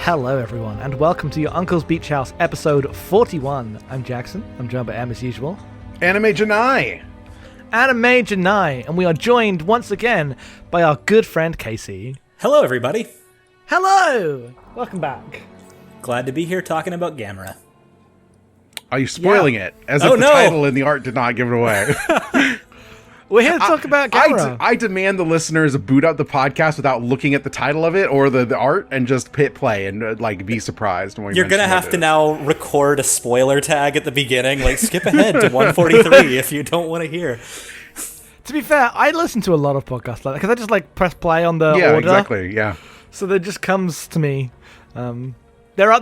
Hello everyone, and welcome to your Uncle's Beach House, episode 41. I'm Jackson, I'm joined by Em as usual. Anime Janai! Anime Janai, and we are joined once again by our good friend Casey. Hello everybody. Hello! Welcome back. Glad to be here talking about Gamera. Are you spoiling it? As if the title and the art did not give it away. We're here to talk about Gamera. I demand the listeners boot up the podcast without looking at the title of it or the art and just hit play and be surprised. When You're going to have to now record a spoiler tag at the beginning, skip ahead to 143 if you don't want to hear. To be fair, I listen to a lot of podcasts like that because I just press play on the order. Yeah, exactly, yeah. So that just comes to me. That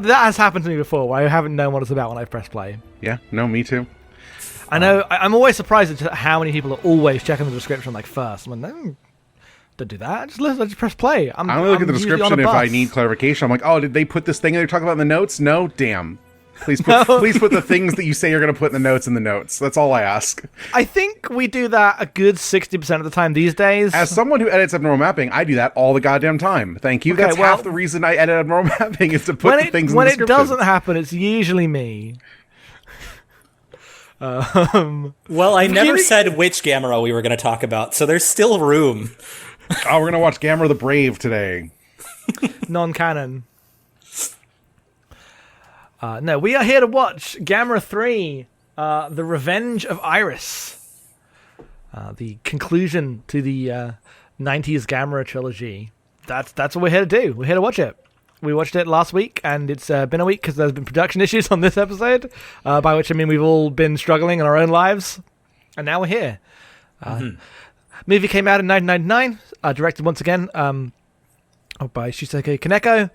has happened to me before where I haven't known what it's about when I press play. Yeah, no, me too. I know. I'm always surprised at how many people are always checking the description first. I'm like, no, don't do that. Just listen. Just press play. I only look at the description if I need clarification. I'm like, oh, did they put this thing they're talking about in the notes? No, damn. Please put the things that you say you're going to put in the notes. That's all I ask. I think we do that a good 60% of the time these days. As someone who edits abnormal mapping, I do that all the goddamn time. Thank you. Okay, that's half the reason I edit abnormal mapping is to put the things in the description. When it doesn't happen, it's usually me. Well, I never said which Gamera we were going to talk about, so there's still room. Oh, we're going to watch Gamera the Brave today. Non-canon. No, we are here to watch Gamera 3, The Revenge of Iris. The conclusion to the 90s Gamera trilogy. That's what we're here to do. We're here to watch it. We watched it last week, and it's been a week because there's been production issues on this episode, by which I mean we've all been struggling in our own lives, and now we're here. Movie came out in 1999, directed once again by Shusuke Kaneko,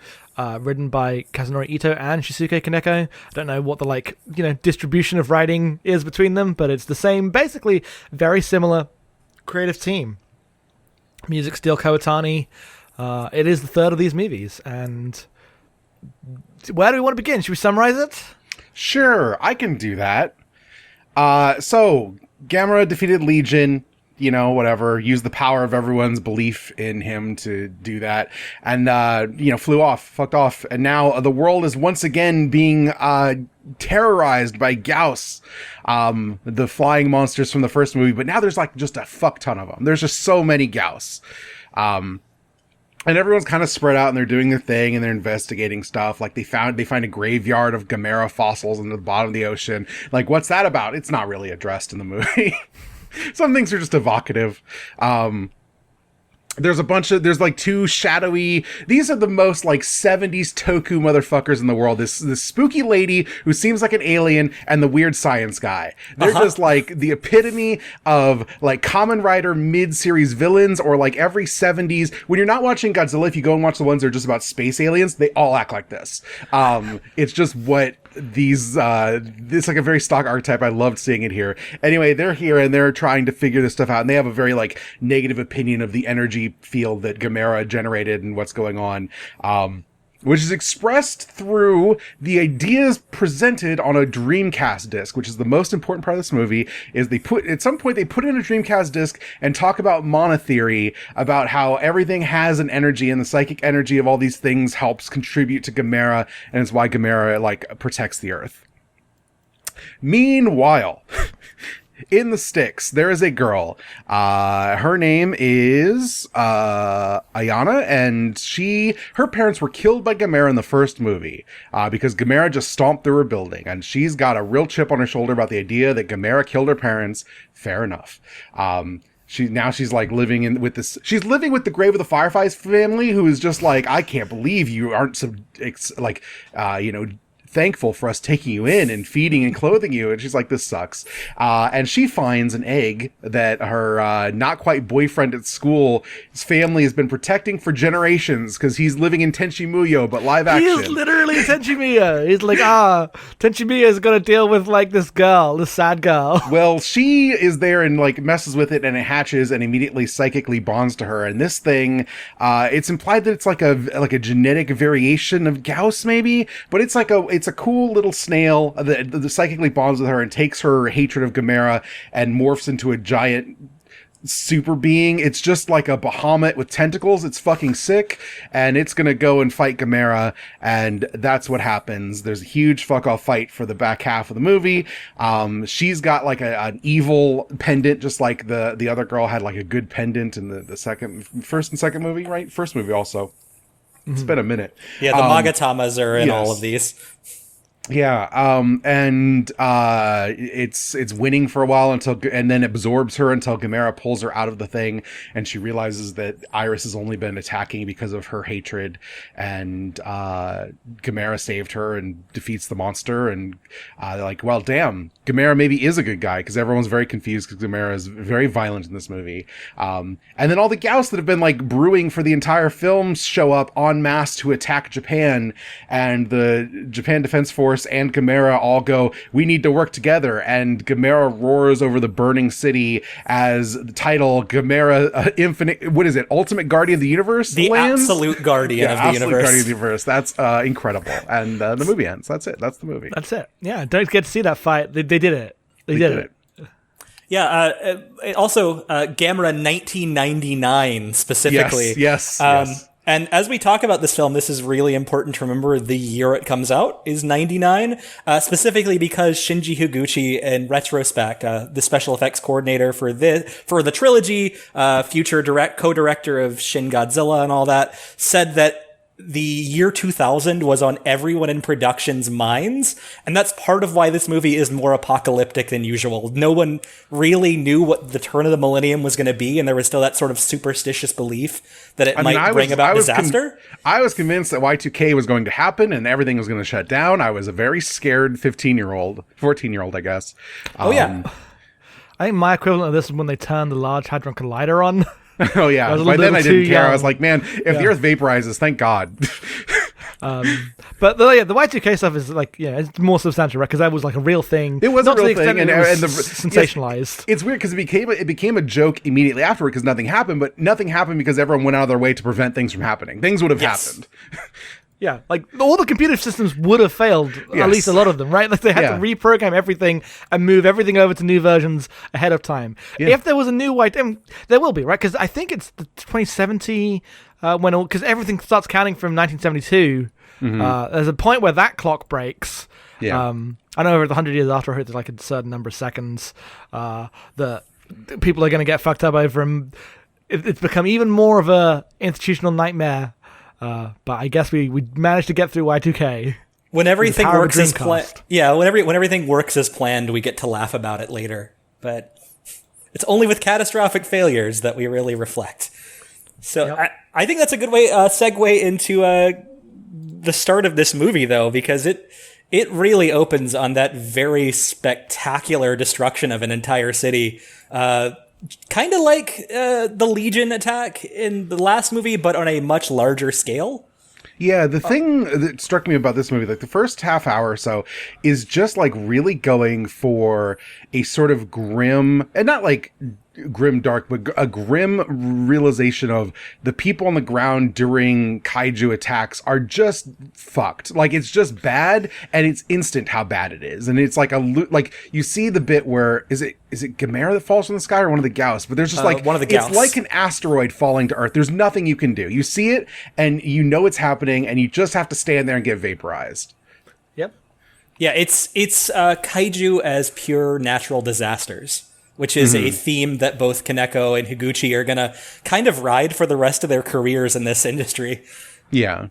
written by Kazunori Ito and Shusuke Kaneko. I don't know what the distribution of writing is between them, but it's the same, basically very similar creative team. Music still Kawatani. It is the third of these movies, and where do we want to begin? Should we summarize it? Sure, I can do that. So, Gamera defeated Legion, whatever, used the power of everyone's belief in him to do that, and, flew off, fucked off, and now the world is once again being terrorized by Gyaos, the flying monsters from the first movie, but now there's just a fuck ton of them. There's just so many Gyaos. And everyone's kind of spread out and they're doing their thing and they're investigating stuff. They find a graveyard of Gamera fossils in the bottom of the ocean. What's that about? It's not really addressed in the movie. Some things are just evocative. There's two shadowy, these are the most 70s toku motherfuckers in the world. This spooky lady who seems like an alien and the weird science guy. They're just the epitome of Kamen Rider mid-series villains, or every 70s. When you're not watching Godzilla, if you go and watch the ones that are just about space aliens, they all act like this. It's just what these it's a very stock archetype. I loved seeing it here. Anyway, they're here and they're trying to figure this stuff out, and they have a very negative opinion of the energy field that Gamera generated and what's going on, which is expressed through the ideas presented on a Dreamcast disc, which is the most important part of this movie. Is at some point they put in a Dreamcast disc and talk about mana theory, about how everything has an energy and the psychic energy of all these things helps contribute to Gamera, and it's why Gamera protects the Earth. Meanwhile, in the sticks, there is a girl. Her name is Ayana, and her parents were killed by Gamera in the first movie because Gamera just stomped through her building, and she's got a real chip on her shoulder about the idea that Gamera killed her parents. Fair enough. She's living with the Grave of the Fireflies family, who is just I can't believe you aren't thankful for us taking you in and feeding and clothing you. And she's like, this sucks. And she finds an egg that her not quite boyfriend at school, his family has been protecting for generations because he's living in Tenchi Muyo, but live action. He is literally Tenchi Muyo. He's Tenchi Muyo is going to deal with this sad girl. Well, she is there and messes with it, and it hatches and immediately psychically bonds to her. And this thing, it's implied that it's a genetic variation of Gauss maybe, but it's a cool little snail that psychically bonds with her and takes her hatred of Gamera and morphs into a giant super being. It's just like a Bahamut with tentacles. It's fucking sick, and it's gonna go and fight Gamera, and that's what happens. There's a huge fuck off fight for the back half of the movie. She's got like an evil pendant, just like the other girl had like a good pendant in the first and second movie, right? First movie also. It's been a minute. Yeah, the Magatamas are in all of these. Yeah, and it's winning for a while and then absorbs her until Gamera pulls her out of the thing, and she realizes that Iris has only been attacking because of her hatred, and Gamera saved her and defeats the monster, and like, well, damn, Gamera maybe is a good guy, because everyone's very confused because Gamera is very violent in this movie. And then all the Gyaos that have been like brewing for the entire film show up en masse to attack Japan, and the Japan Defense Force and Gamera all go, we need to work together, and Gamera roars over the burning city as the title Gamera Infinite, what is it, Ultimate Guardian of the Universe the lands? Absolute Guardian of the Absolute Universe. Guardian of the Universe. That's incredible. And the movie ends. That's it. That's the movie. That's it. Yeah, don't get to see that fight. They did it. They did it. Yeah, also Gamera 1999 specifically. Yes. And as we talk about this film, this is really important to remember the year it comes out is 99, specifically because Shinji Higuchi, in retrospect, the special effects coordinator for the trilogy, future co-director of Shin Godzilla and all that, said that the year 2000 was on everyone in production's minds, and that's part of why this movie is more apocalyptic than usual. No one really knew what the turn of the millennium was going to be, and there was still that sort of superstitious belief that it might bring about disaster. I was convinced that Y2K was going to happen and everything was going to shut down. I was a very scared 14-year-old, I guess. I think my equivalent of this is when they turned the Large Hadron Collider on. Oh yeah, by then I didn't care. I was like, man, if the Earth vaporizes, thank God. But the Y2K stuff is like, it's more substantial, right? Because that was like a real thing. It was not a real to the thing, extent and it was sensationalized. It's weird because it became a joke immediately afterward because nothing happened, but nothing happened because everyone went out of their way to prevent things from happening. Things would have happened. Yeah, like all the computer systems would have failed, at least a lot of them, right? Like they had to reprogram everything and move everything over to new versions ahead of time. Yeah. If there was a new there will be, right? Because I think it's the 2070 because everything starts counting from 1972. There's a point where that clock breaks. Yeah. I know over the 100 years after, there's like a certain number of seconds that people are going to get fucked up over, and it's become even more of a institutional nightmare. But I guess we managed to get through Y2K. When everything works as planned, when everything works as planned, we get to laugh about it later. But it's only with catastrophic failures that we really reflect. So I think that's a good way segue into the start of this movie, though, because it really opens on that very spectacular destruction of an entire city. Kind of like the Legion attack in the last movie, but on a much larger scale. Yeah, the thing that struck me about this movie, like the first half hour or so, is just like really going for a sort of grim, and not like grim dark, but a grim realization of the people on the ground during kaiju attacks are just fucked. Like it's just bad, and it's instant how bad it is. And it's like like you see the bit where is it Gamera that falls from the sky or one of the Gyaos? But there's just like one of the Gyaos. It's like an asteroid falling to Earth. There's nothing you can do. You see it, and you know it's happening, and you just have to stand there and get vaporized. Yep. Yeah, it's kaiju as pure natural disasters, which is a theme that both Kaneko and Higuchi are going to kind of ride for the rest of their careers in this industry. Yeah.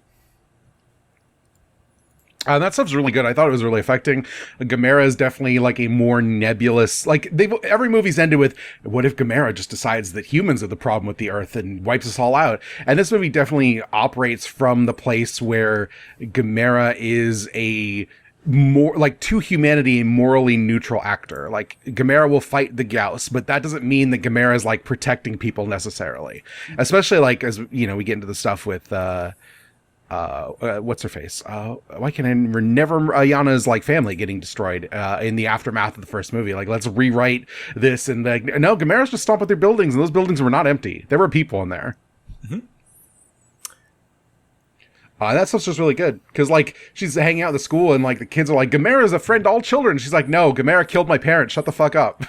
That stuff's really good. I thought it was really affecting. Gamera is definitely like a more nebulous, like every movie's ended with, what if Gamera just decides that humans are the problem with the Earth and wipes us all out? And this movie definitely operates from the place where Gamera is a more like to humanity a morally neutral actor. Like Gamera will fight the Gyaos, but that doesn't mean that Gamera is like protecting people necessarily. Especially like as we get into the stuff with what's her face? Why can I never Ayana's like family getting destroyed in the aftermath of the first movie? Like let's rewrite this, and like no, Gamera's just stomping through buildings, and those buildings were not empty. There were people in there. That stuff's just really good because like she's hanging out at the school and like the kids are like, Gamera's a friend to all children. She's like, no, Gamera killed my parents. Shut the fuck up.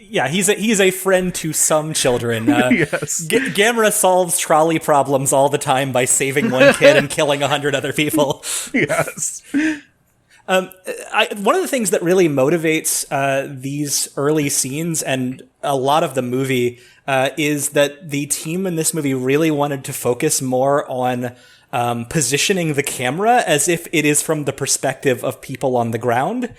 Yeah, he's a friend to some children. Yes. Gamera solves trolley problems all the time by saving one kid and killing 100 other people. Yes. One of the things that really motivates these early scenes and a lot of the movie is that the team in this movie really wanted to focus more on positioning the camera as if it is from the perspective of people on the ground.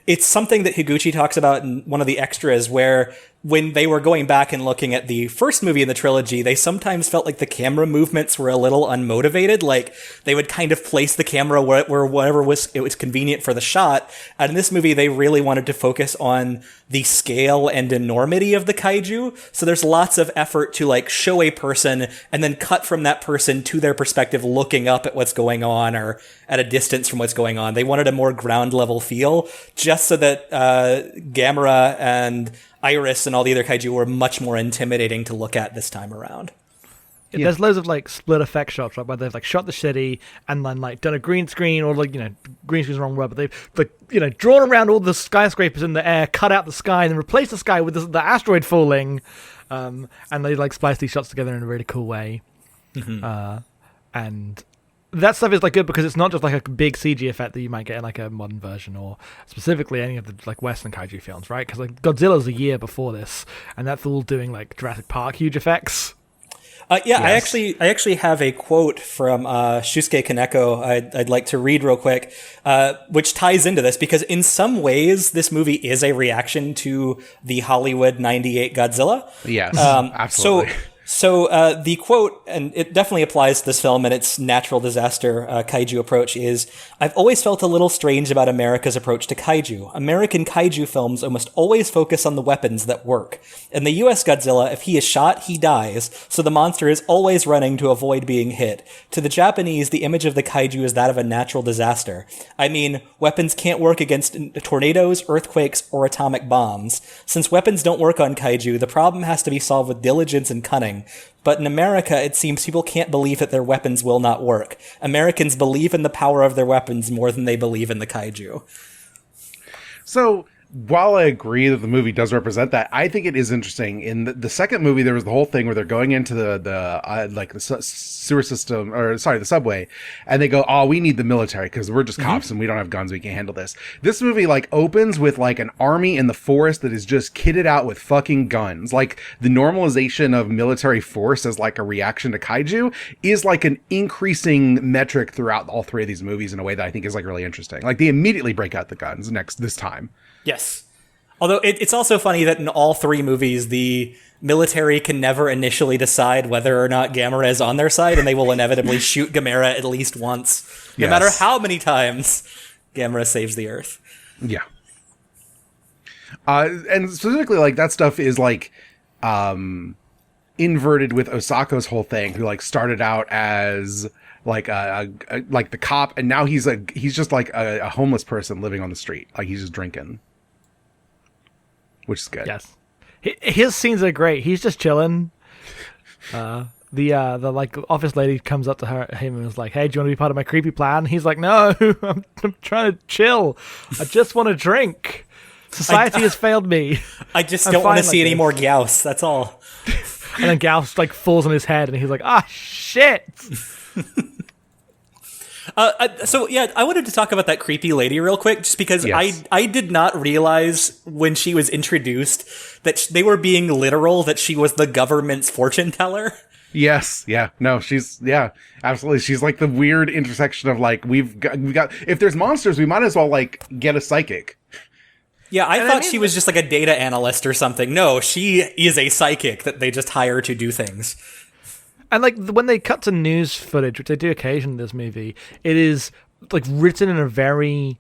It's something that Higuchi talks about in one of the extras, where when they were going back and looking at the first movie in the trilogy, they sometimes felt like the camera movements were a little unmotivated. Like they would kind of place the camera where whatever it was convenient for the shot. And in this movie, they really wanted to focus on the scale and enormity of the kaiju. So there's lots of effort to like show a person and then cut from that person to their perspective, looking up at what's going on or at a distance from what's going on. They wanted a more ground level feel, just so that Gamera and Iris and all the other kaiju were much more intimidating to look at this time around. Yeah. There's loads of like split effect shots, right, where they've like shot the city and then like done a green screen, or like, green screen's the wrong word, but they've like, drawn around all the skyscrapers in the air, cut out the sky, and then replaced the sky with the asteroid falling, and they like splice these shots together in a really cool way. And that stuff is like good because it's not just like a big CG effect that you might get in like a modern version, or specifically any of the like Western kaiju films, right? Because like Godzilla's a year before this, and that's all doing like Jurassic Park huge effects. Yes. I actually have a quote from Shusuke Kaneko I'd like to read real quick, which ties into this, because in some ways this movie is a reaction to the Hollywood '98 Godzilla. Yes, absolutely. So the quote, and it definitely applies to this film and its natural disaster kaiju approach, is, "I've always felt a little strange about America's approach to kaiju. American kaiju films almost always focus on the weapons that work. In the US Godzilla, if he is shot, he dies, so the monster is always running to avoid being hit. To the Japanese, the image of the kaiju is that of a natural disaster. I mean, weapons can't work against tornadoes, earthquakes, or atomic bombs. Since weapons don't work on kaiju, the problem has to be solved with diligence and cunning. But in America, it seems people can't believe that their weapons will not work. Americans believe in the power of their weapons more than they believe in the kaiju." So, while I agree that the movie does represent that, I think it is interesting. In the second movie, there was the whole thing where they're going into the sewer system, or sorry, the subway, and they go, "Oh, we need the military because we're just cops and we don't have guns. We can't handle this." This movie like opens with like an army in the forest that is just kitted out with fucking guns. Like the normalization of military force as like a reaction to kaiju is like an increasing metric throughout all three of these movies in a way that I think is like really interesting. Like they immediately break out the guns this time. Yes. Although it's also funny that in all three movies, the military can never initially decide whether or not Gamera is on their side, and they will inevitably shoot Gamera at least once. No matter how many times Gamera saves the Earth. Yeah. And specifically, like, that stuff is, like, inverted with Osako's whole thing, who, like, started out as... like like the cop, and now he's just like a homeless person living on the street, like he's just drinking, which is good. Yes, his scenes are great. He's just chilling. The like office lady comes up to him and is like, "Hey, do you want to be part of my creepy plan?" He's like, "No, I'm trying to chill. I just want to drink. Society has failed me. I just don't want to see any more Gauss. That's all." And then Gauss like falls on his head, and he's like, "Ah, shit." So yeah, I wanted to talk about that creepy lady real quick, just because Yes. I did not realize when she was introduced that they were being literal, that she was the government's fortune teller. Yes, yeah, no, absolutely. She's like the weird intersection of like we've got if there's monsters, we might as well like get a psychic. Yeah, I thought she was just like a data analyst or something. No, she is a psychic that they just hire to do things. And like when they cut to news footage, which they do occasionally in this movie, it is like written in a very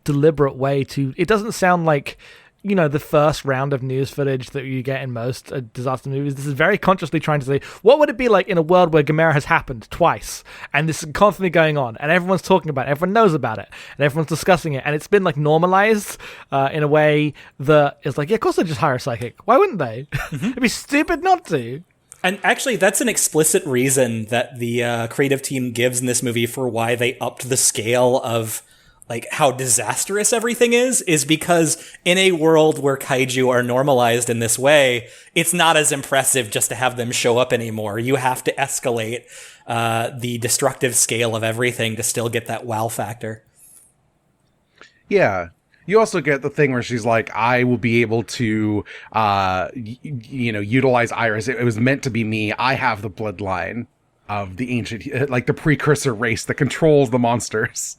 deliberate way. It doesn't sound like, the first round of news footage that you get in most disaster movies. This is very consciously trying to say, what would it be like in a world where Gamera has happened twice, and this is constantly going on, and everyone's talking about it, everyone knows about it, and everyone's discussing it, and it's been like normalized in a way that is like, yeah, of course they just hire a psychic. Why wouldn't they? It'd be stupid not to. And actually, that's an explicit reason that the creative team gives in this movie for why they upped the scale of like how disastrous everything is because in a world where kaiju are normalized in this way, it's not as impressive just to have them show up anymore. You have to escalate the destructive scale of everything to still get that wow factor. Yeah. You also get the thing where she's like, I will be able to, utilize Iris. It was meant to be me. I have the bloodline of the ancient, like the precursor race that controls the monsters.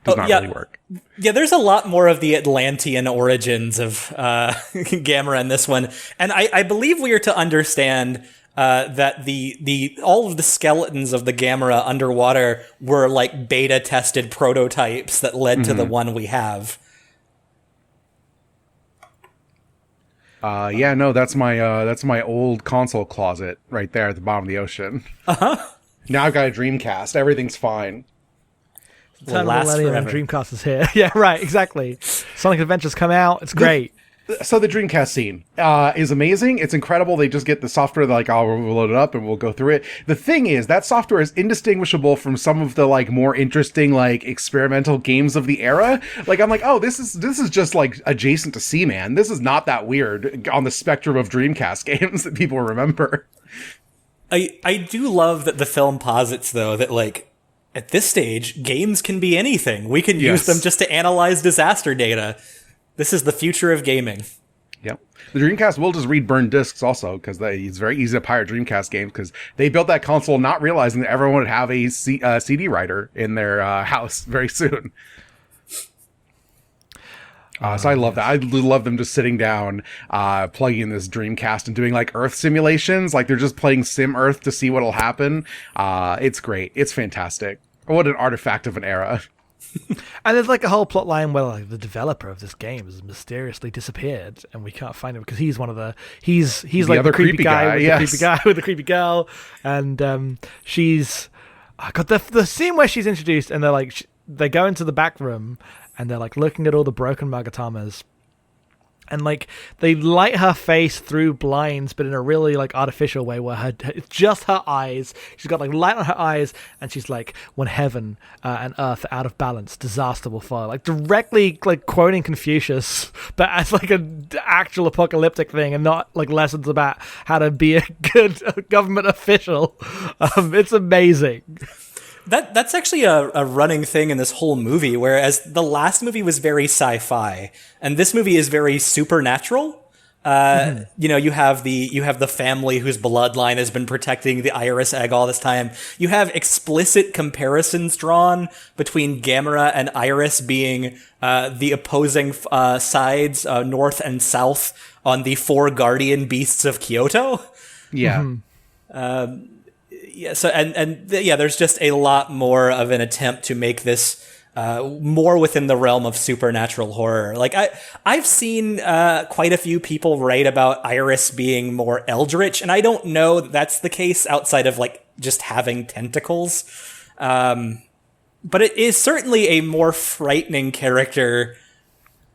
Does not really work. Yeah, there's a lot more of the Atlantean origins of Gamera in this one. And I believe we are to understand that the all of the skeletons of the Gamera underwater were like beta tested prototypes that led to the one we have. That's my old console closet right there at the bottom of the ocean. Now I've got a Dreamcast. Everything's fine. Turn of the millennium and Dreamcast is here. Yeah, right, exactly. Sonic Adventure's come out. It's great. So the Dreamcast scene is amazing. It's incredible. They just get the software, like, we'll load it up and we'll go through it. The thing is, that software is indistinguishable from some of the, like, more interesting, like, experimental games of the era. Like, I'm like, oh, this is just, like, adjacent to Seaman. This is not that weird on the spectrum of Dreamcast games that people remember. I do love that the film posits, though, that, like, at this stage, games can be anything. We can use them just to analyze disaster data. This is the future of gaming. Yep. The Dreamcast will just read burned discs also, because it's very easy to pirate Dreamcast games, because they built that console not realizing that everyone would have a CD writer in their house very soon. So I love that. I love them just sitting down, plugging in this Dreamcast and doing like Earth simulations. Like they're just playing Sim Earth to see what'll happen. It's great. It's fantastic. What an artifact of an era. And there's like a whole plot line where like the developer of this game has mysteriously disappeared, and we can't find him because he's one of the he's like the creepy guy with the creepy guy with the creepy girl, and she's the scene where she's introduced, and they're like they go into the back room and they're like looking at all the broken Magatamas. And like they light her face through blinds, but in a really like artificial way, where it's just her eyes. She's got like light on her eyes, and she's like, "When heaven and earth are out of balance, disaster will follow." Like directly like quoting Confucius, but as like an actual apocalyptic thing, and not like lessons about how to be a good government official. It's amazing. That's actually a running thing in this whole movie, whereas the last movie was very sci-fi, and this movie is very supernatural. You know, you have the family whose bloodline has been protecting the Iris egg all this time. You have explicit comparisons drawn between Gamera and Iris being the opposing sides, north and south, on the four guardian beasts of Kyoto. Yeah. Yeah, so there's just a lot more of an attempt to make this more within the realm of supernatural horror. Like I've seen quite a few people write about Iris being more eldritch, and I don't know that that's the case outside of like just having tentacles. But it is certainly a more frightening character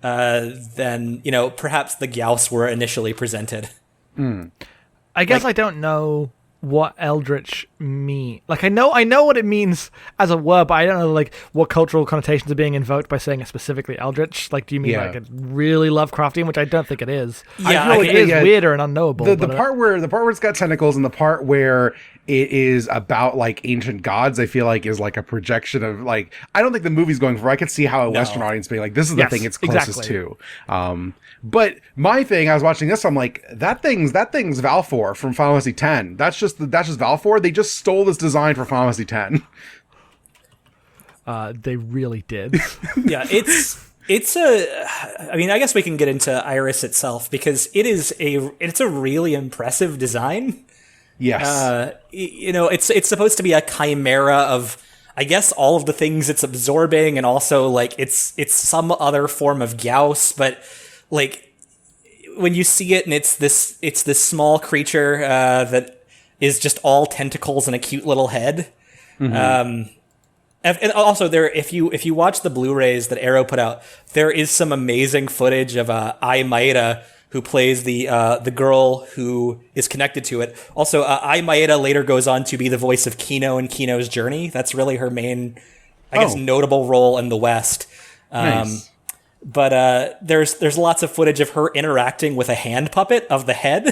than, you know, perhaps the Gyaos were initially presented. I guess I don't know what eldritch mean. Like I know what it means as a word, but I don't know like what cultural connotations are being invoked by saying it specifically eldritch. Like, do you mean like it's really Lovecraftian, which I don't think it is. Yeah, I feel like it is weirder and unknowable. The part where it's got tentacles, and the part where it is about like ancient gods, I feel like is like a projection of like, I don't think the movie's going for. I could see how a Western audience being like, this is the thing it's closest to. But my thing, I was watching this, I'm like, that thing's Valfor from Final Fantasy X. That's just Valfor. They just stole this design for Final Fantasy X. They really did. Yeah, it's I mean, I guess we can get into Iris itself, because it's a really impressive design. Yes. You know, it's supposed to be a chimera of, I guess, all of the things it's absorbing, and also like it's some other form of Gyaos, but like when you see it and it's this small creature that is just all tentacles and a cute little head. And also if you watch the Blu-rays that Arrow put out, there is some amazing footage of Ai Maeda, who plays the girl who is connected to it. Also, Ai Maeda later goes on to be the voice of Kino in Kino's Journey. That's really her main guess, notable role in the West. Nice. But there's lots of footage of her interacting with a hand puppet of the head.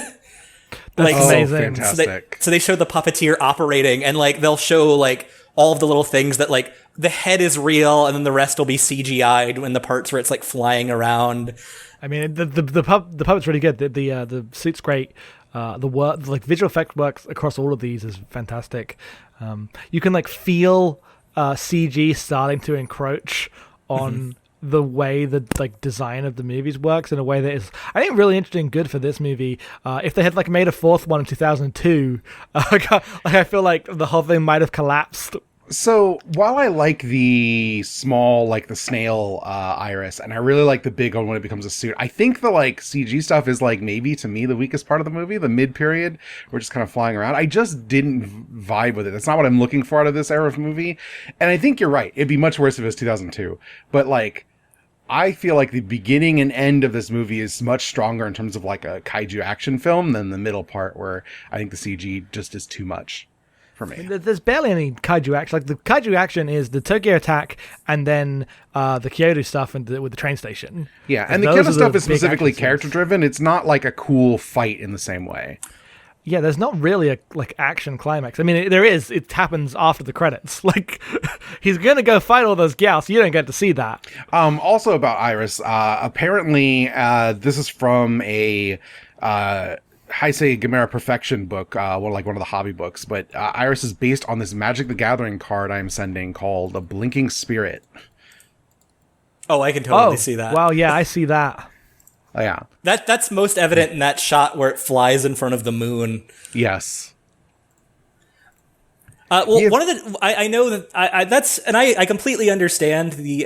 That's amazing. Fantastic. So they show the puppeteer operating, and like they'll show like all of the little things that like the head is real, and then the rest will be CGI'd when the parts where it's like flying around. I mean, the puppet's really good. The suit's great. The work, like visual effect works across all of these is fantastic. You can like feel CG starting to encroach on the way the like design of the movies works in a way that is, I think, really interesting and good for this movie. If they had like made a fourth one in 2002, I feel like the whole thing might have collapsed. So while I like the small, like the snail Iris, and I really like the big one when it becomes a suit, I think the like CG stuff is like maybe to me the weakest part of the movie. The mid period, we're just kind of flying around. I just didn't vibe with it. That's not what I'm looking for out of this era of movie. And I think you're right. It'd be much worse if it was 2002. But like, I feel like the beginning and end of this movie is much stronger in terms of like a kaiju action film than the middle part, where I think the CG just is too much for me. There's barely any kaiju action. Like the kaiju action is the Tokyo attack and then the Kyoto stuff with the train station. Yeah, and the Kyoto stuff is specifically character driven. It's not like a cool fight in the same way. Yeah, there's not really a like action climax. I mean, there is. It happens after the credits. Like, he's gonna go fight all those gals. You don't get to see that. Also about Iris, apparently, this is from a Heisei Gamera Perfection book, one of the hobby books. But Iris is based on this Magic the Gathering card I'm sending called a Blinking Spirit. Oh, I can totally see that. Wow, yeah, I see that. Oh, yeah. That's most evident in that shot where it flies in front of the moon. Yes. One of the I know that I completely understand the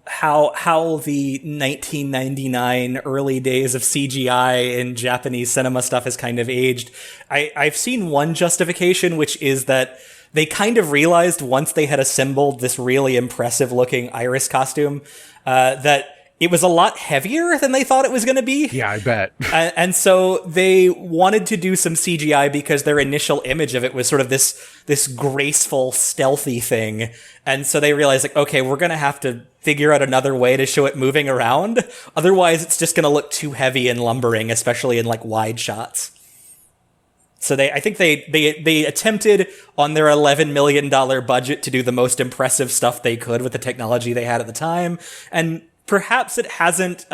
how the 1999 early days of CGI and Japanese cinema stuff has kind of aged. I've seen one justification, which is that they kind of realized once they had assembled this really impressive looking Iris costume that it was a lot heavier than they thought it was going to be. Yeah, I bet. And so they wanted to do some CGI because their initial image of it was sort of this graceful, stealthy thing. And so they realized, like, okay, we're going to have to figure out another way to show it moving around. Otherwise, it's just going to look too heavy and lumbering, especially in like wide shots. So I think they attempted on their $11 million budget to do the most impressive stuff they could with the technology they had at the time. And perhaps it hasn't,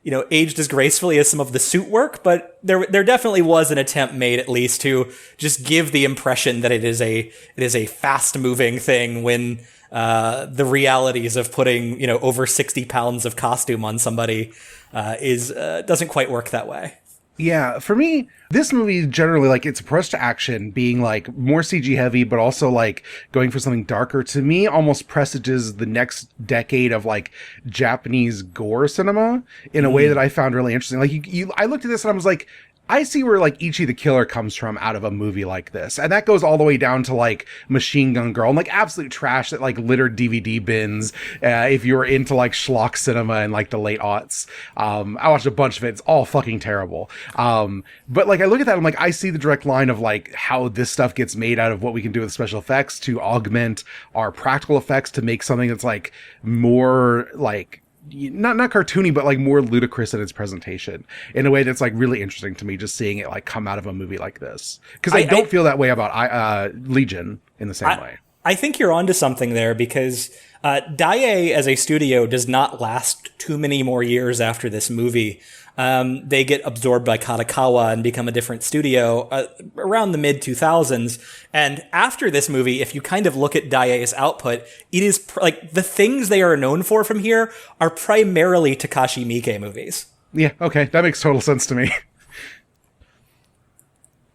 aged as gracefully as some of the suit work, but there definitely was an attempt made, at least, to just give the impression that it is a fast moving thing when the realities of putting over 60 pounds of costume on somebody doesn't quite work that way. Yeah, for me, this movie generally, like, its approach to action being, like, more CG heavy, but also, like, going for something darker, to me, almost presages the next decade of, like, Japanese gore cinema in a way that I found really interesting. Like, I looked at this and I was like, I see where, like, Ichi the Killer comes from out of a movie like this. And that goes all the way down to, like, Machine Gun Girl and, like, absolute trash that, like, littered DVD bins if you were into, like, schlock cinema in, like, the late aughts. I watched a bunch of it. It's all fucking terrible. But, like, I look at that, I'm like, I see the direct line of, like, how this stuff gets made out of what we can do with special effects to augment our practical effects to make something that's, like, more, like, not cartoony, but like more ludicrous in its presentation in a way that's like really interesting to me, just seeing it like come out of a movie like this. Because I don't feel that way about Legion in the same way. I think you're onto something there, because Daiei as a studio does not last too many more years after this movie. They get absorbed by Kadokawa and become a different studio around the mid-2000s. And after this movie, if you kind of look at Daiei's output, it is like the things they are known for from here are primarily Takashi Miike movies. Yeah, okay, that makes total sense to me.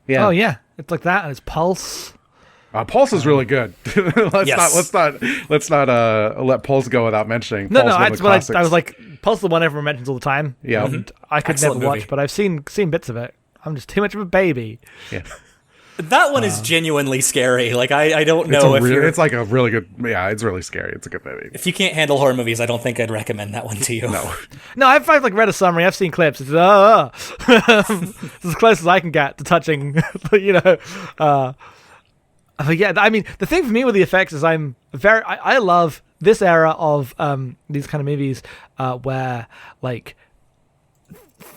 Yeah. Oh yeah, it's like that, and it's Pulse. Pulse is really good. Let's not let Pulse go without mentioning. No, Pulse, that's what I was like. Pulse is the one everyone mentions all the time. Yeah, I could Excellent never watch, movie. but I've seen bits of it. I'm just too much of a baby. Yeah. That one is genuinely scary. Like, I don't know it's like a really good. Yeah, it's really scary. It's a good movie. if you can't handle horror movies, I don't think I'd recommend that one to you. No, I've like read a summary. I've seen clips. It's it's as close as I can get to touching. But yeah, I mean, the thing for me with the effects is I love this era of these kind of movies where like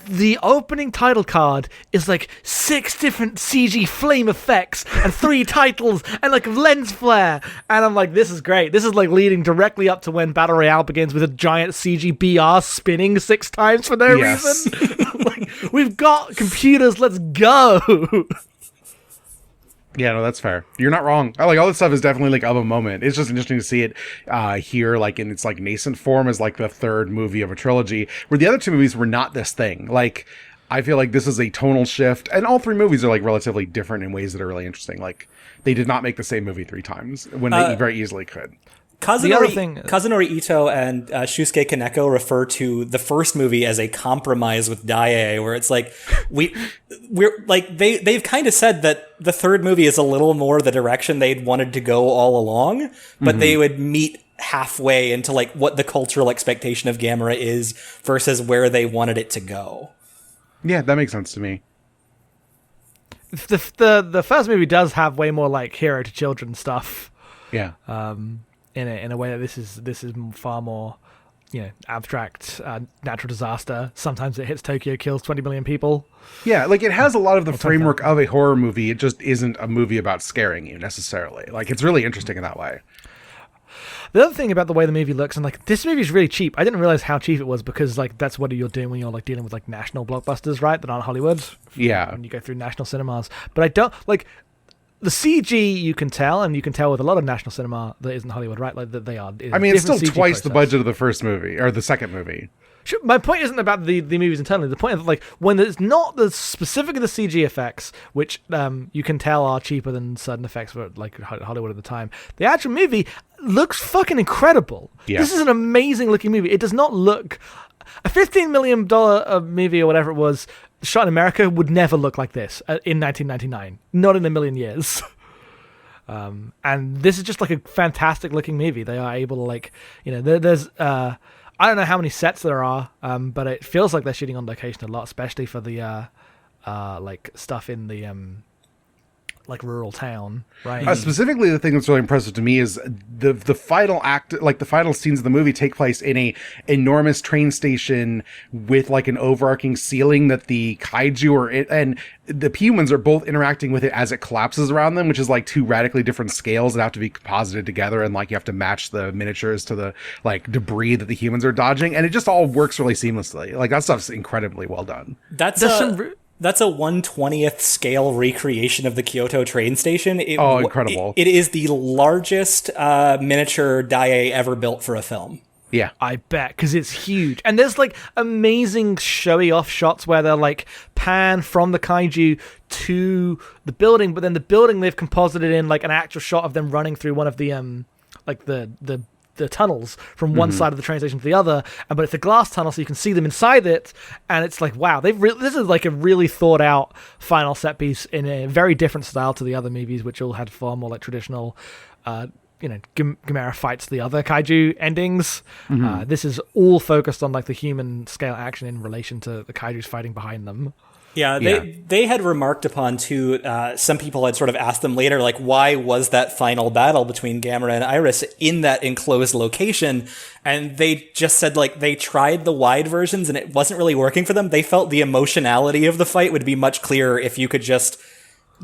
the opening title card is like 6 different CG flame effects and 3 titles and like lens flare, and I'm like, this is great. This is like leading directly up to when Battle Royale begins with a giant CG BR spinning 6 times for no reason. Like, we've got computers, let's go. Yeah, no, that's fair. You're not wrong. I like all this stuff is definitely like of a moment. It's just interesting to see it here, like in its like nascent form as like the 3rd movie of a trilogy, where the other 2 movies were not this thing. Like, I feel like this is a tonal shift, and all 3 movies are like relatively different in ways that are really interesting. Like, they did not make the same movie 3 times when they very easily could. Kazunori Ito and Shusuke Kaneko refer to the first movie as a compromise with Daiei, where it's like we're like they've kind of said that the 3rd movie is a little more the direction they'd wanted to go all along, but they would meet halfway into like what the cultural expectation of Gamera is versus where they wanted it to go. Yeah, that makes sense to me. The first movie does have way more like hero to children stuff. Yeah. In a way that this is far more, abstract natural disaster. Sometimes it hits Tokyo, kills 20 million people. Yeah, like it has a lot of the framework of a horror movie. It just isn't a movie about scaring you necessarily. Like, it's really interesting in that way. The other thing about the way the movie looks, and like this movie is really cheap. I didn't realize how cheap it was because like that's what you're doing when you're like dealing with like national blockbusters, right? That aren't Hollywood. Yeah. When you go through national cinemas, but I don't like. The CG you can tell, and you can tell with a lot of national cinema that isn't Hollywood, right? Like that they are. I mean, it's still CG twice the process. budget of the first movie or the second movie. Sure, my point isn't about the movies internally. The point is like when it's not the specifically the CG effects, which you can tell are cheaper than certain effects for like Hollywood at the time. The actual movie looks fucking incredible. Yeah. This is an amazing looking movie. It does not look a $15 million movie or whatever it was shot in America would never look like this in 1999. Not in a million years. And this is just like a fantastic looking movie. They are able to like, there's I don't know how many sets there are, but it feels like they're shooting on location a lot, especially for the like stuff in the like rural town, right? Specifically, the thing that's really impressive to me is the final act, like the final scenes of the movie take place in a enormous train station with like an overarching ceiling that the kaiju are in, and the humans are both interacting with it as it collapses around them, which is like 2 radically different scales that have to be composited together, and like you have to match the miniatures to the like debris that the humans are dodging, and it just all works really seamlessly. Like that stuff's incredibly well done. That's a 1/20th scale recreation of the Kyoto train station. Incredible. It is the largest miniature Daiei ever built for a film. Yeah. I bet, because it's huge. And there's like amazing showy off shots where they're like pan from the kaiju to the building, but then the building they've composited in like an actual shot of them running through one of the like the tunnels from one side of the train station to the other, but it's a glass tunnel so you can see them inside it, and it's like, wow, this is like a really thought out final set piece in a very different style to the other movies, which all had far more like traditional Gamera fights the other kaiju endings. This is all focused on like the human scale action in relation to the kaijus fighting behind them. Yeah, they had remarked upon too, some people had sort of asked them later, like, why was that final battle between Gamera and Iris in that enclosed location? And they just said, like, they tried the wide versions and it wasn't really working for them. They felt the emotionality of the fight would be much clearer if you could just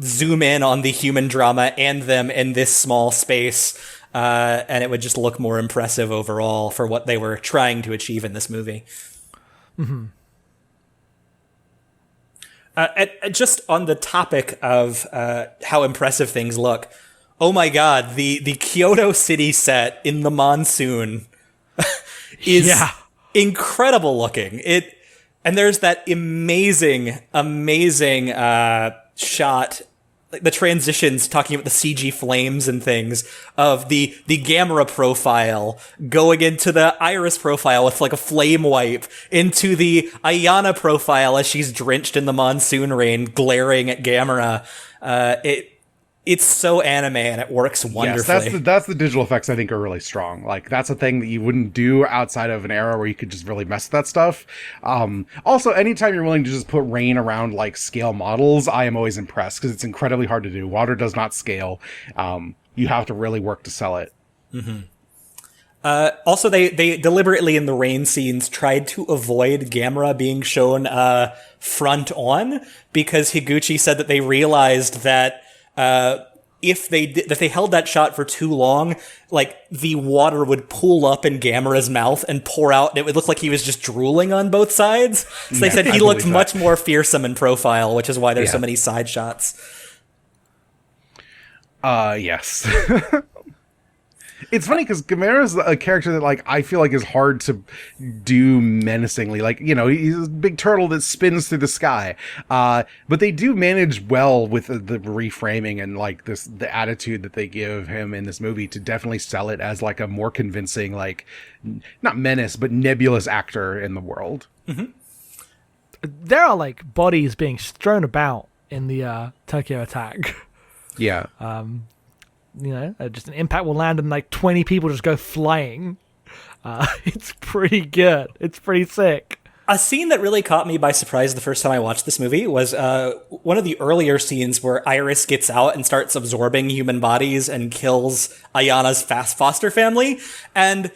zoom in on the human drama and them in this small space, and it would just look more impressive overall for what they were trying to achieve in this movie. Just on the topic of how impressive things look, oh my god, the Kyoto City set in the monsoon is incredible looking. And there's that amazing shot, like the transitions talking about the CG flames and things of the Gamera profile going into the Iris profile with like a flame wipe into the Ayana profile as she's drenched in the monsoon rain glaring at Gamera. it's so anime and it works wonderfully. Yes, that's the digital effects I think are really strong. Like that's a thing that you wouldn't do outside of an era where you could just really mess with that stuff. Also, anytime you're willing to just put rain around like scale models, I am always impressed because it's incredibly hard to do. Water does not scale. You have to really work to sell it. Mm-hmm. Also, they deliberately in the rain scenes tried to avoid Gamera being shown front on because Higuchi said that they realized that if they held that shot for too long, like the water would pool up in Gamera's mouth and pour out, and it would look like he was just drooling on both sides. So they said he looked much more fearsome in profile, which is why there's so many side shots. Yes. It's funny because Gamera's a character that, like, I feel like is hard to do menacingly. Like, you know, he's a big turtle that spins through the sky. But they do manage well with the reframing and, like, the attitude that they give him in this movie to definitely sell it as, like, a more convincing, like, not menace, but nebulous actor in the world. Mm-hmm. There are, like, bodies being strewn about in the Tokyo attack. Yeah. You know, just an impact will land and like 20 people just go flying. It's pretty good. It's pretty sick. A scene that really caught me by surprise the first time I watched this movie was one of the earlier scenes where Iris gets out and starts absorbing human bodies and kills Ayana's fast foster family. And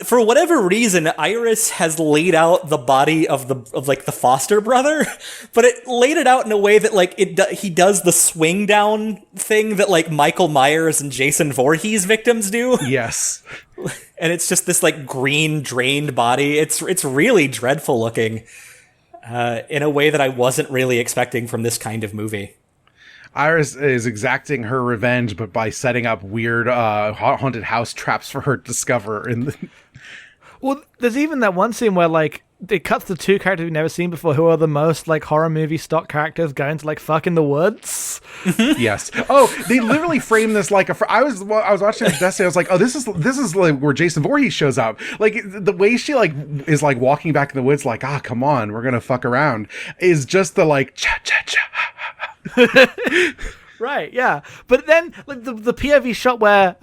for whatever reason, Iris has laid out the body of the foster brother, but it laid it out in a way that like he does the swing down thing that like Michael Myers and Jason Voorhees victims do. Yes. And it's just this like green drained body. It's really dreadful looking, in a way that I wasn't really expecting from this kind of movie. Iris is exacting her revenge, but by setting up weird haunted house traps for her to discover. Well, there's even that one scene where like it cuts to two characters we've never seen before, who are the most like horror movie stock characters going to like fuck in the woods. Yes. Oh, they literally frame this like I was watching this yesterday. I was like, oh, this is like where Jason Voorhees shows up. Like the way she like is like walking back in the woods, like, come on, we're gonna fuck around, is just the like cha cha cha. Right, yeah. But then like the POV shot where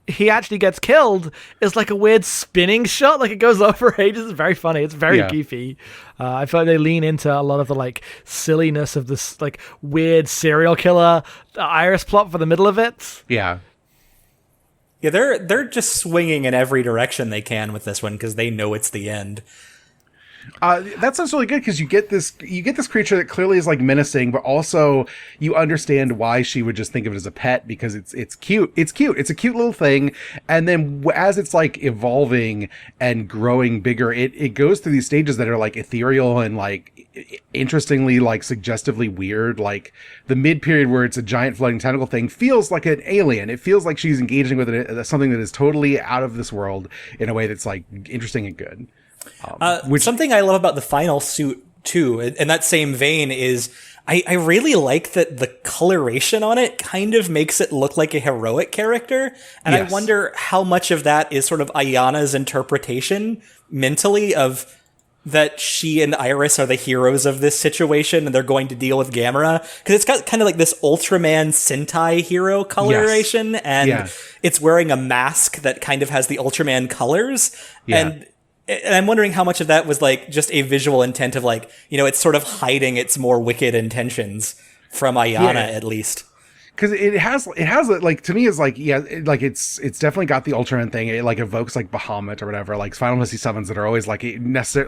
he actually gets killed is like a weird spinning shot, like it goes on for ages. It's very funny. It's very goofy. I feel like they lean into a lot of the like silliness of this like weird serial killer Iris plot for the middle of it. Yeah. Yeah, they're just swinging in every direction they can with this one because they know it's the end. That sounds really good because you get this creature that clearly is like menacing, but also you understand why she would just think of it as a pet because it's cute. It's cute. It's a cute little thing. And then as it's like evolving and growing bigger, it goes through these stages that are like ethereal and like interestingly like suggestively weird. Like the mid period where it's a giant floating tentacle thing feels like an alien. It feels like she's engaging with something that is totally out of this world in a way that's like interesting and good. Something I love about the final suit too, in that same vein, is I really like that the coloration on it kind of makes it look like a heroic character, and yes. I wonder how much of that is sort of Ayana's interpretation mentally of that she and Iris are the heroes of this situation and they're going to deal with Gamera, because it's got kind of like this Ultraman Sentai hero coloration, yes. And it's wearing a mask that kind of has the Ultraman colors, and I'm wondering how much of that was like just a visual intent of like, you know, it's sort of hiding its more wicked intentions from Ayana at least. Because it has like, to me it's like, it's definitely got the Ultraman thing. It like evokes like Bahamut or whatever, like Final Fantasy 7s that are always like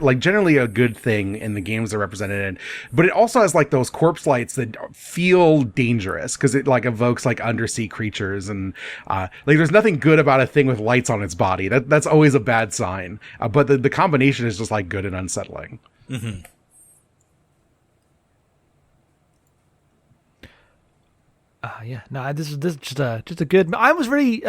like generally a good thing in the games they're represented in. But it also has like those corpse lights that feel dangerous because it like evokes like undersea creatures and like there's nothing good about a thing with lights on its body. That's always a bad sign. But the combination is just like good and unsettling. Mm-hmm. This is just a good. I was really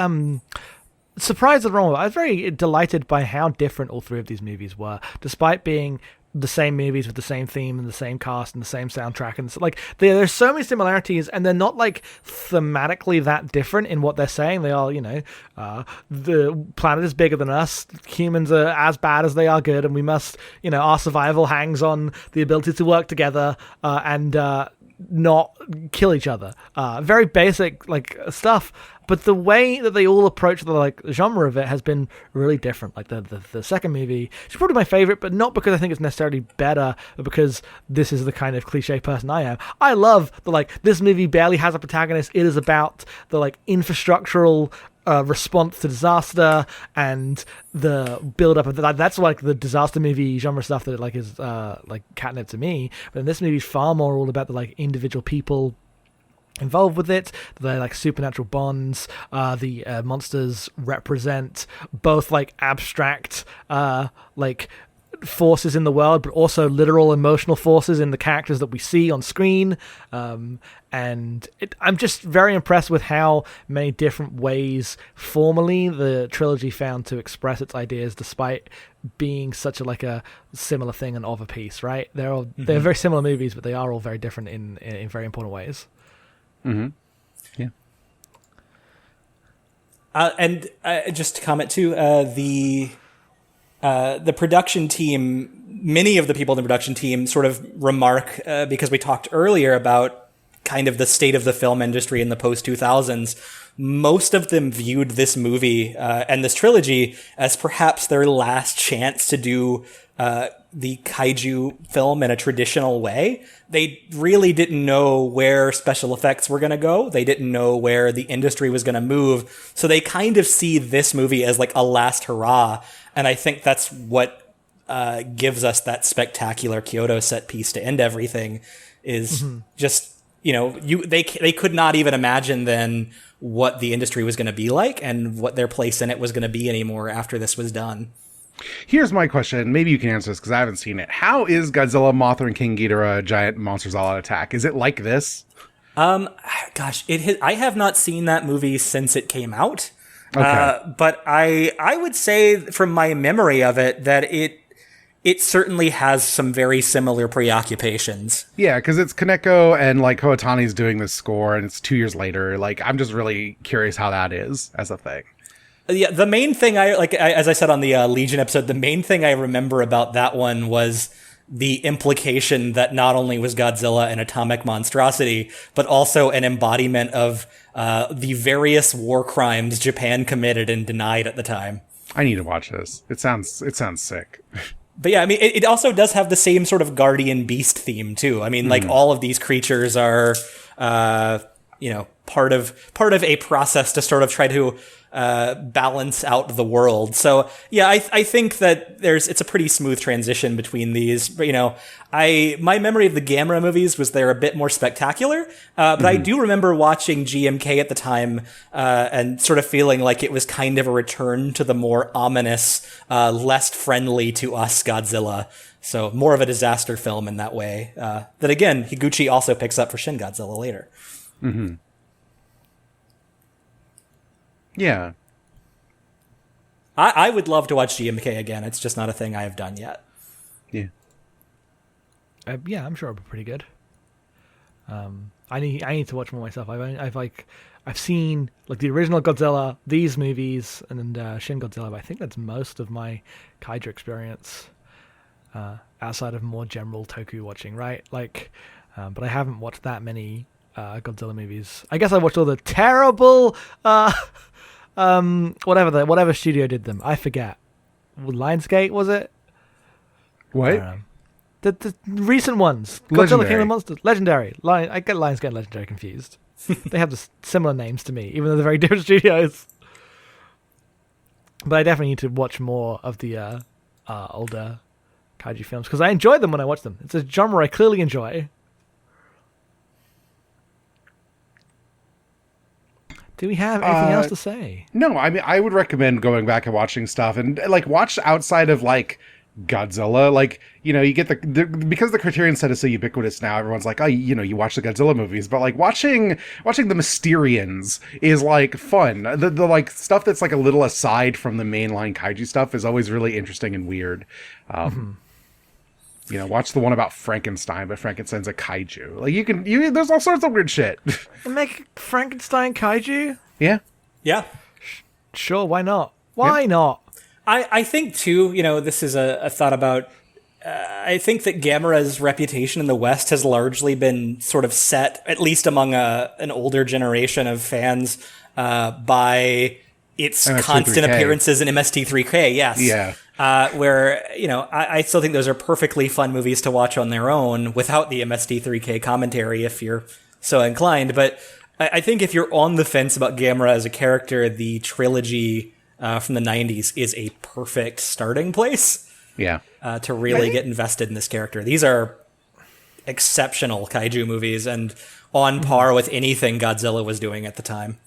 surprised at the wrong way. I was very delighted by how different all three of these movies were, despite being the same movies with the same theme and the same cast and the same soundtrack. And so, like there's so many similarities, and they're not like thematically that different in what they're saying. They are, you know, the planet is bigger than us. Humans are as bad as they are good, and we must, you know, our survival hangs on the ability to work together and not kill each other. Very basic like stuff, but the way that they all approach the like genre of it has been really different. Like the second movie, it's probably my favorite, but not because I think it's necessarily better, but because this is the kind of cliche person I am. I love the like this movie barely has a protagonist. It is about the like infrastructural response to disaster and the build up of that. That's like the disaster movie genre stuff that like is like catnip to me. But in this movie, far more all about the like individual people involved with it. They're like supernatural bonds. The monsters represent both like abstract like forces in the world, but also literal emotional forces in the characters that we see on screen. And I'm just very impressed with how many different ways formally the trilogy found to express its ideas, despite being such a similar thing and of a piece. Right? They're very similar movies, but they are all very different in very important ways. Mm-hmm. Yeah. And just to comment too, the production team, many of the people in the production team sort of remark, because we talked earlier about kind of the state of the film industry in the post-2000s, most of them viewed this movie and this trilogy as perhaps their last chance to do the kaiju film in a traditional way. They really didn't know where special effects were going to go. They didn't know where the industry was going to move. So they kind of see this movie as like a last hurrah. And I think that's what gives us that spectacular Kyoto set piece to end everything is just, you know, they could not even imagine then what the industry was going to be like and what their place in it was going to be anymore after this was done. Here's my question. Maybe you can answer this because I haven't seen it. How is Godzilla, Mothra, and King Ghidorah Giant Monsters All Out Attack? Is it like this? Gosh, I have not seen that movie since it came out. Okay. But I would say from my memory of it that it certainly has some very similar preoccupations. Yeah, because it's Kaneko and like Hoatani's doing this score, and it's 2 years later. Like, I'm just really curious how that is as a thing. Yeah, the main thing as I said on the Legion episode, the main thing I remember about that one was the implication that not only was Godzilla an atomic monstrosity, but also an embodiment of the various war crimes Japan committed and denied at the time. I need to watch this. It sounds sick. But yeah, I mean, it also does have the same sort of guardian beast theme too. I mean, like all of these creatures are, part of a process to sort of try to balance out the world. So yeah, I think that it's a pretty smooth transition between these. But, you know, my memory of the Gamera movies was they're a bit more spectacular. But I do remember watching GMK at the time and sort of feeling like it was kind of a return to the more ominous, less friendly to us Godzilla. So more of a disaster film in that way. That again, Higuchi also picks up for Shin Godzilla later. Mm-hmm. Yeah. I would love to watch GMK again. It's just not a thing I have done yet. Yeah. Yeah, I'm sure it'll be pretty good. I need to watch more myself. I've seen like the original Godzilla, these movies, and Shin Godzilla. But I think that's most of my kaiju experience outside of more general toku watching, right? Like, but I haven't watched that many Godzilla movies. I guess I watched all the terrible. Whatever studio did them, I forget. Lionsgate, was it? What? The recent ones. Legendary. Godzilla King of the Monsters. Legendary. I get Lionsgate and Legendary confused. They have similar names to me, even though they're very different studios. But I definitely need to watch more of the older kaiju films, because I enjoy them when I watch them. It's a genre I clearly enjoy. Do we have anything else to say? No, I mean, I would recommend going back and watching stuff and like watch outside of like Godzilla. Like, you know, you get because the Criterion set is so ubiquitous now, everyone's like, oh, you know, you watch the Godzilla movies, but like watching the Mysterians is like fun. The like stuff that's like a little aside from the mainline kaiju stuff is always really interesting and weird. You know, watch the one about Frankenstein, but Frankenstein's a kaiju. Like there's all sorts of weird shit. Make Frankenstein kaiju? Yeah. Yeah. Sure, why not? Why not? I think too, you know, this is a thought about I think that Gamera's reputation in the West has largely been sort of set, at least among an older generation of fans, by its constant appearances in MST3K. Yes. Yeah. Where, I still think those are perfectly fun movies to watch on their own without the MST3K commentary if you're so inclined. But I think if you're on the fence about Gamera as a character, the trilogy from the 90s is a perfect starting place. Yeah. To really get invested in this character. These are exceptional kaiju movies and on par with anything Godzilla was doing at the time.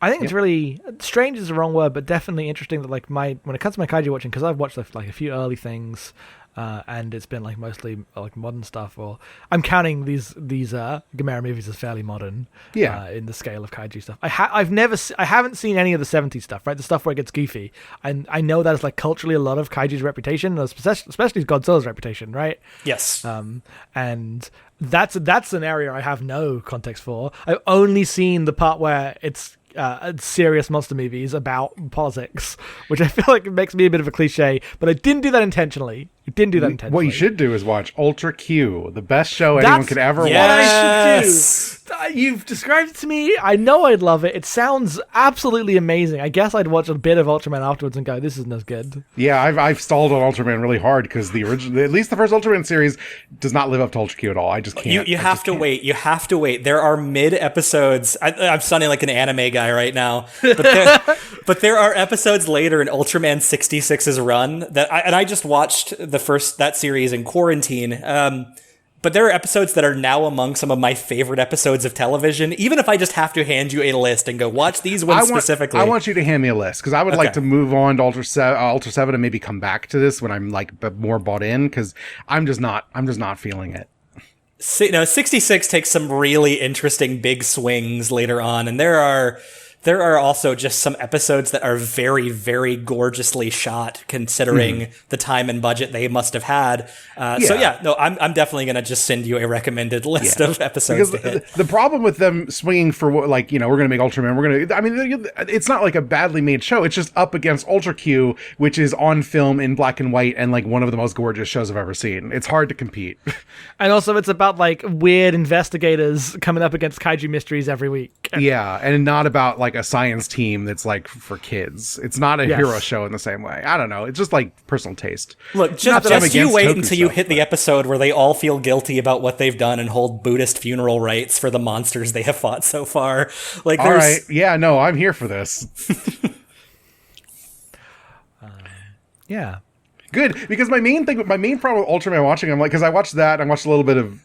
I think it's really strange is the wrong word, but definitely interesting that like when it comes to my kaiju watching, because I've watched like a few early things, and it's been like mostly like modern stuff. Or I'm counting these Gamera movies as fairly modern. Yeah. In the scale of kaiju stuff, I haven't seen any of the '70s stuff. Right, the stuff where it gets goofy. And I know that is like culturally a lot of kaiju's reputation, especially Godzilla's reputation. Right. Yes. And that's an area I have no context for. I've only seen the part where it's serious monster movies about politics, which I feel like makes me a bit of a cliche, but I didn't do that intentionally. What you should do is watch Ultra Q, the best show anyone could ever watch. What I should do. You've described it to me. I know I'd love it. It sounds absolutely amazing. I guess I'd watch a bit of Ultraman afterwards and go, this isn't as good. Yeah, I've stalled on Ultraman really hard because the original, at least the first Ultraman series, does not live up to Ultra Q at all. I just can't. You have to wait. You have to wait. There are mid episodes. I'm sounding like an anime guy right now, but there are episodes later in Ultraman 66's run that I just watched that series in quarantine. But there are episodes that are now among some of my favorite episodes of television, even if I just have to hand you a list and go, watch these ones specifically. I want you to hand me a list, because I would like to move on to Ultra 7 and maybe come back to this when I'm like more bought in, because I'm just not feeling it. 66 takes some really interesting big swings later on, and there are also just some episodes that are very, very gorgeously shot, considering the time and budget they must have had. So I'm definitely going to just send you a recommended list of episodes to hit. The problem with them swinging for we're going to make Ultraman. It's not like a badly made show. It's just up against Ultra Q, which is on film in black and white and like one of the most gorgeous shows I've ever seen. It's hard to compete. And also it's about like weird investigators coming up against kaiju mysteries every week. Yeah, and not about like a science team that's like for kids. It's not a hero show in the same way. I don't know. It's just like personal taste. Look, just you wait until you hit the episode where they all feel guilty about what they've done and hold Buddhist funeral rites for the monsters they have fought so far. Like, all right, yeah, no, I'm here for this. Yeah. Good, because my main problem with Ultraman watching, I'm like, because I watched that, I watched a little bit of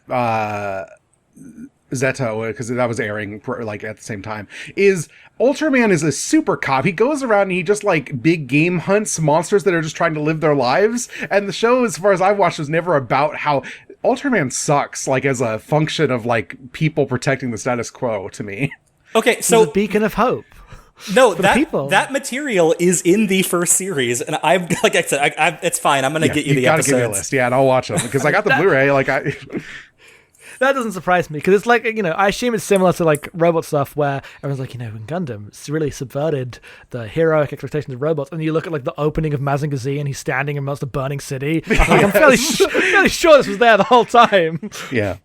Zeto, because that was airing like at the same time, is Ultraman is a super cop. He goes around and he just like big game hunts monsters that are just trying to live their lives. And the show, as far as I've watched, was never about how Ultraman sucks, like as a function of like people protecting the status quo to me. Okay, so the beacon of hope. No, that material is in the first series, and I'm like I said, it's fine. I'm gonna get you the episodes. Give me a list, and I'll watch them because I got the Blu-ray. That doesn't surprise me, because it's like, I assume it's similar to like robot stuff where everyone's like, in Gundam, it's really subverted the heroic expectations of robots. And you look at like the opening of Mazinger Z and he's standing amongst a burning city. Like, I'm fairly sure this was there the whole time. Yeah.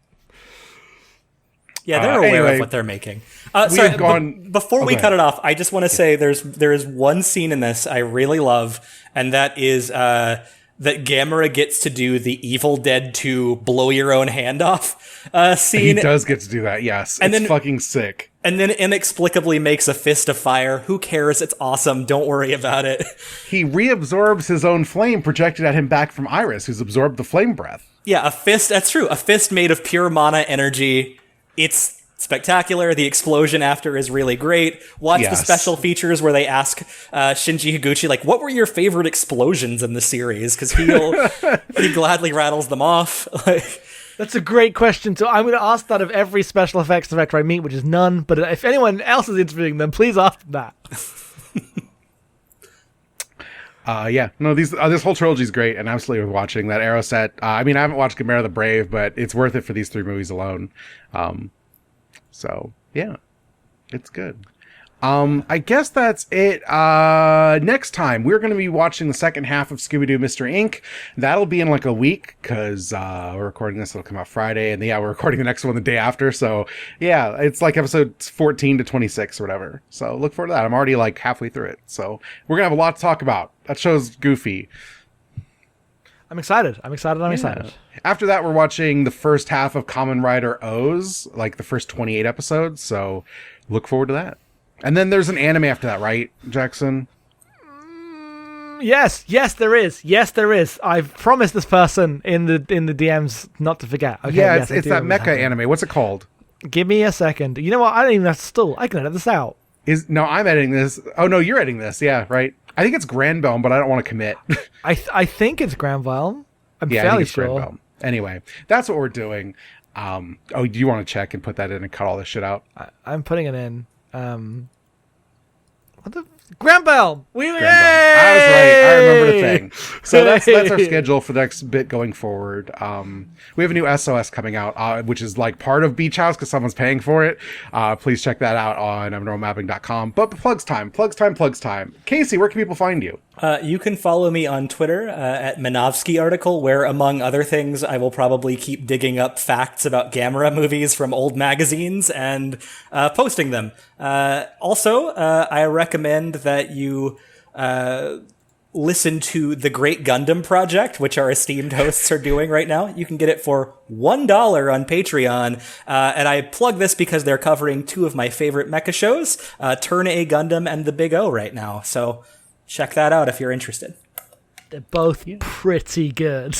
Yeah, they're aware of what they're making. Before we cut it off, I just want to say there is one scene in this I really love, and that is that Gamera gets to do the Evil Dead 2 blow your own hand off scene. He does get to do that, yes. And it's fucking sick. And then inexplicably makes a fist of fire. Who cares? It's awesome. Don't worry about it. He reabsorbs his own flame projected at him back from Iris, who's absorbed the flame breath. Yeah, a fist. That's true. A fist made of pure mana energy. It's spectacular. The explosion after is really great. Watch the special features where they ask Shinji Higuchi, like, what were your favorite explosions in the series? Because he gladly rattles them off. That's a great question. So I'm going to ask that of every special effects director I meet, which is none. But if anyone else is interviewing them, please ask them that. This whole trilogy is great, and absolutely worth watching. That Arrow set. I haven't watched Gamera the Brave, but it's worth it for these 3 movies alone. So yeah, it's good. I guess that's it. Next time we're going to be watching the second half of Scooby-Doo Mystery Inc. That'll be in like a week because we're recording this. It'll come out Friday, and we're recording the next one the day after. So yeah, it's like episodes 14 to 26 or whatever. So look forward to that. I'm already like halfway through it, so we're gonna have a lot to talk about. That show's goofy. I'm excited. I'm excited. After that, we're watching the first half of Kamen Rider O's, like the first 28 episodes. So look forward to that. And then there's an anime after that, right, Jackson? Yes, there is. I've promised this person in the DMs not to forget. Okay, yeah, yes, it's that mecha anime. What's it called? Give me a second. You know what? I don't even have to stall. I can edit this out. No, I'm editing this. Oh no, you're editing this. Yeah, right. I think it's Granbelm, but I don't want to commit. I think it's Granville. I'm yeah, fairly I think it's sure. Granbelm. Anyway, that's what we're doing. Do you want to check and put that in and cut all this shit out? I'm putting it in. What the Granbell? I was right. I remember the thing. So that's our schedule for the next bit going forward. We have a new SOS coming out, which is like part of Beach House because someone's paying for it. Please check that out on abnormalmapping.com. But plugs time. Casey, where can people find you? You can follow me on Twitter at Manovsky Article, where, among other things, I will probably keep digging up facts about Gamera movies from old magazines and posting them. Also, I recommend that you listen to The Great Gundam Project, which our esteemed hosts are doing right now. You can get it for $1 on Patreon. And I plug this because they're covering two of my favorite mecha shows, Turn A Gundam and The Big O right now. So check that out if you're interested. They're both pretty good.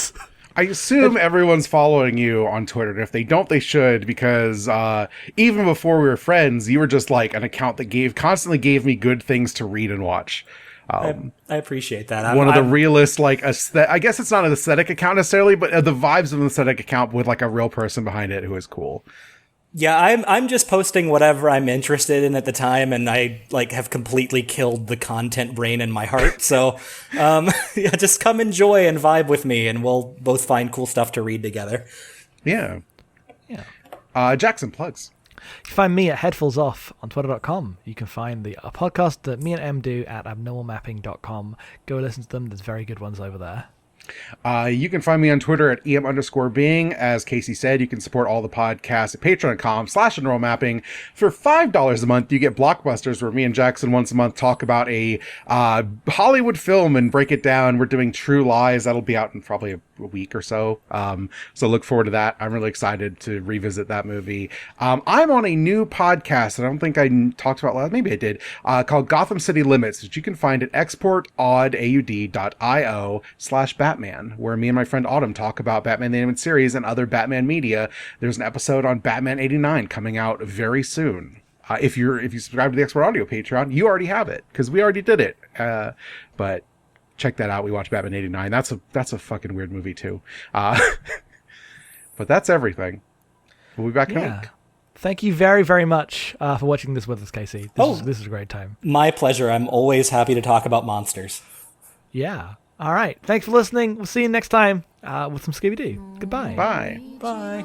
I assume everyone's following you on Twitter, and if they don't, they should, because even before we were friends, you were just like an account that constantly gave me good things to read and watch. I appreciate that. One of the realest, like, I guess it's not an aesthetic account necessarily, but the vibes of an aesthetic account with like a real person behind it who is cool. Yeah, I'm just posting whatever I'm interested in at the time, and I like have completely killed the content brain in my heart. So, yeah, just come enjoy and vibe with me, and we'll both find cool stuff to read together. Yeah. Jackson, plugs. You can find me at Headfuls Off on Twitter.com. You can find the podcast that me and Em do at abnormalmapping.com. Go listen to them. There's very good ones over there. You can find me on Twitter at em_being. As Casey said, you can support all the podcasts at patreon.com/abnormalmapping. For $5 a month, you get Blockbusters, where me and Jackson once a month talk about a Hollywood film and break it down. We're doing True Lies. That'll be out in probably a week or so. So look forward to that. I'm really excited to revisit that movie. I'm on a new podcast that I don't think I talked about last. Maybe I did. Called Gotham City Limits, which you can find at exportaud.io/Batman, where me and my friend Autumn talk about Batman the Animated Series and other Batman media. There's an episode on Batman 89 coming out very soon. If you subscribe to the Export Audio Patreon, you already have it because we already did it. But check that out. We watched Batman 89. That's a fucking weird movie too. But that's everything. We'll be back in a week. Thank you very, very much for watching this with us, Casey. This is a great time. My pleasure. I'm always happy to talk about monsters. Yeah. All right. Thanks for listening. We'll see you next time with some Scooby-Doo. Goodbye. Bye. Bye.